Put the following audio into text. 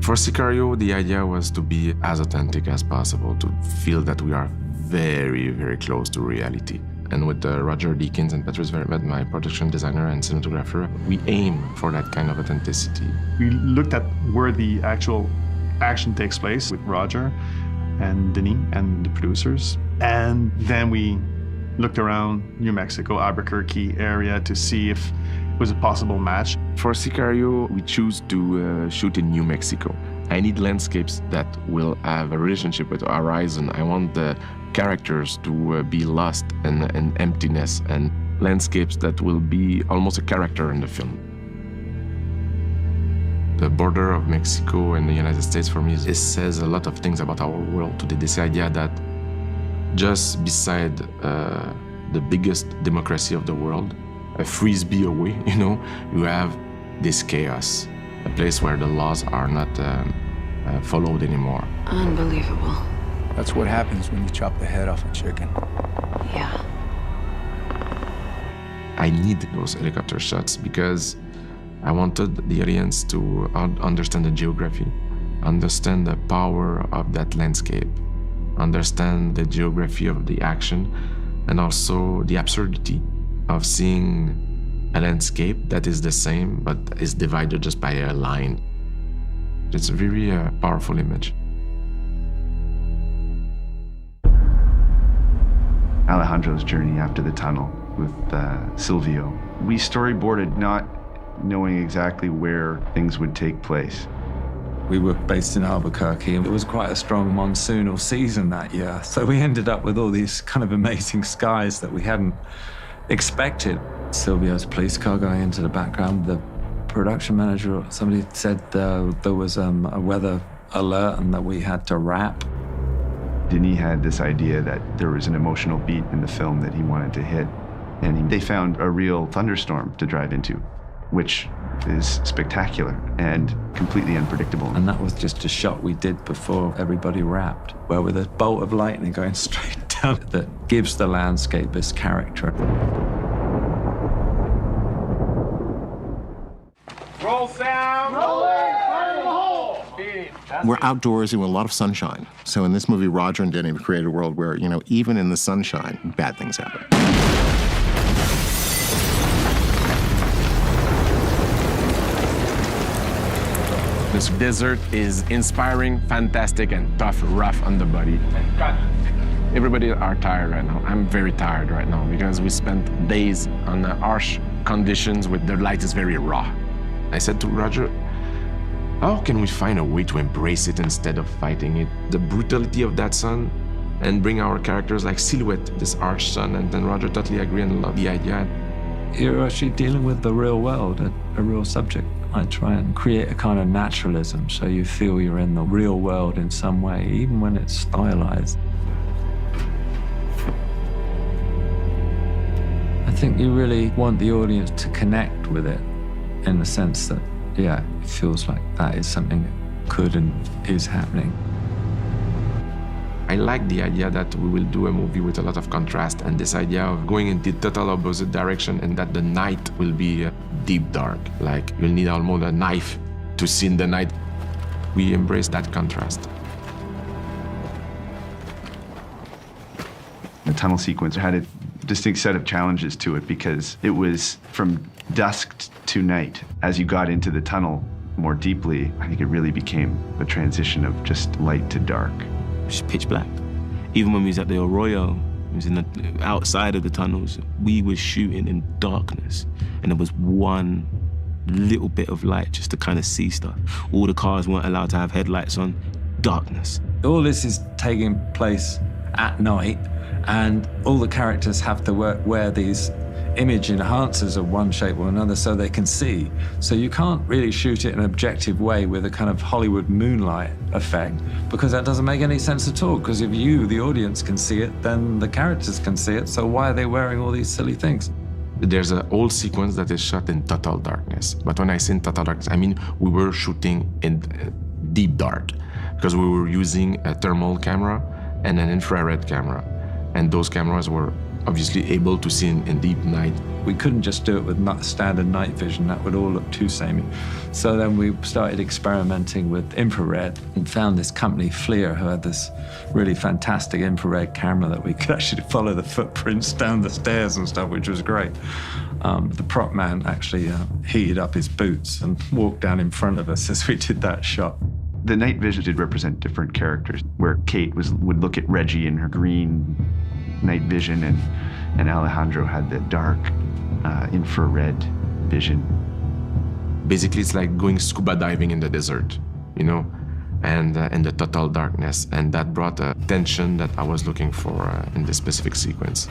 For Sicario, the idea was to be as authentic as possible, to feel that we are very, very close to reality. And with Roger Deakins and Patrice Vermette, my production designer and cinematographer, we aim for that kind of authenticity. We looked at where the actual action takes place with Roger and Denis and the producers. And then we looked around New Mexico, Albuquerque area to see if it was a possible match. For Sicario, we choose to shoot in New Mexico. I need landscapes that will have a relationship with the horizon. I want the characters to be lost in emptiness, and landscapes that will be almost a character in the film. The border of Mexico and the United States for me, it says a lot of things about our world today. This idea that just beside the biggest democracy of the world, a frisbee away, you have this chaos, a place where the laws are not followed anymore. Unbelievable. That's what happens when you chop the head off a chicken. Yeah. I need those helicopter shots because I wanted the audience to understand the geography, understand the power of that landscape, understand the geography of the action, and also the absurdity of seeing a landscape that is the same but is divided just by a line. It's a very powerful image. Alejandro's journey after the tunnel with Silvio. We storyboarded not knowing exactly where things would take place. We were based in Albuquerque, and it was quite a strong monsoonal season that year. So we ended up with all these kind of amazing skies that we hadn't expected. Silvio's police car going into the background. The production manager or somebody said there was a weather alert and that we had to rap. Denis had this idea that there was an emotional beat in the film that he wanted to hit, and they found a real thunderstorm to drive into, which is spectacular and completely unpredictable. And that was just a shot we did before everybody rapped, where with a bolt of lightning going straight down that gives the landscape this character. Roll sound. Roll it. Fire in the hole. We're outdoors and with a lot of sunshine. So in this movie, Roger and Denny have created a world where, even in the sunshine, bad things happen. This desert is inspiring, fantastic, and tough, rough on the body. Everybody are tired right now. I'm very tired right now because we spent days on harsh conditions with the light is very raw. I said to Roger, how can we find a way to embrace it instead of fighting it? The brutality of that sun, and bring our characters like silhouette, this arch sun, and then Roger totally agreed and loved the idea. You're actually dealing with the real world, a real subject. I try and create a kind of naturalism so you feel you're in the real world in some way, even when it's stylized. I think you really want the audience to connect with it in the sense that, yeah, it feels like that is something that could and is happening. I like the idea that we will do a movie with a lot of contrast and this idea of going in the total opposite direction and that the night will be deep dark. Like you'll need almost a knife to see in the night. We embrace that contrast. The tunnel sequence had a distinct set of challenges to it because it was from dusk to night. As you got into the tunnel more deeply, I think it really became a transition of just light to dark. Just pitch black. Even when we was at the Arroyo, it was in the outside of the tunnels, we were shooting in darkness, and there was one little bit of light just to kind of see stuff. All the cars weren't allowed to have headlights on. Darkness. All this is taking place at night, and all the characters have to wear these image enhancers of one shape or another so they can see. So you can't really shoot it in an objective way with a kind of Hollywood moonlight effect, because that doesn't make any sense at all, because if you, the audience, can see it, then the characters can see it, so why are they wearing all these silly things? There's a whole sequence that is shot in total darkness. But when I say in total darkness, I mean we were shooting in deep dark because we were using a thermal camera and an infrared camera. And those cameras were obviously able to see in deep night. We couldn't just do it with standard night vision. That would all look too samey. So then we started experimenting with infrared and found this company, FLIR, who had this really fantastic infrared camera that we could actually follow the footprints down the stairs and stuff, which was great. The prop man actually heated up his boots and walked down in front of us as we did that shot. The night vision did represent different characters, where Kate would look at Reggie in her green night vision, and Alejandro had the dark infrared vision. Basically, it's like going scuba diving in the desert, you know, and in the total darkness. And that brought a tension that I was looking for in this specific sequence.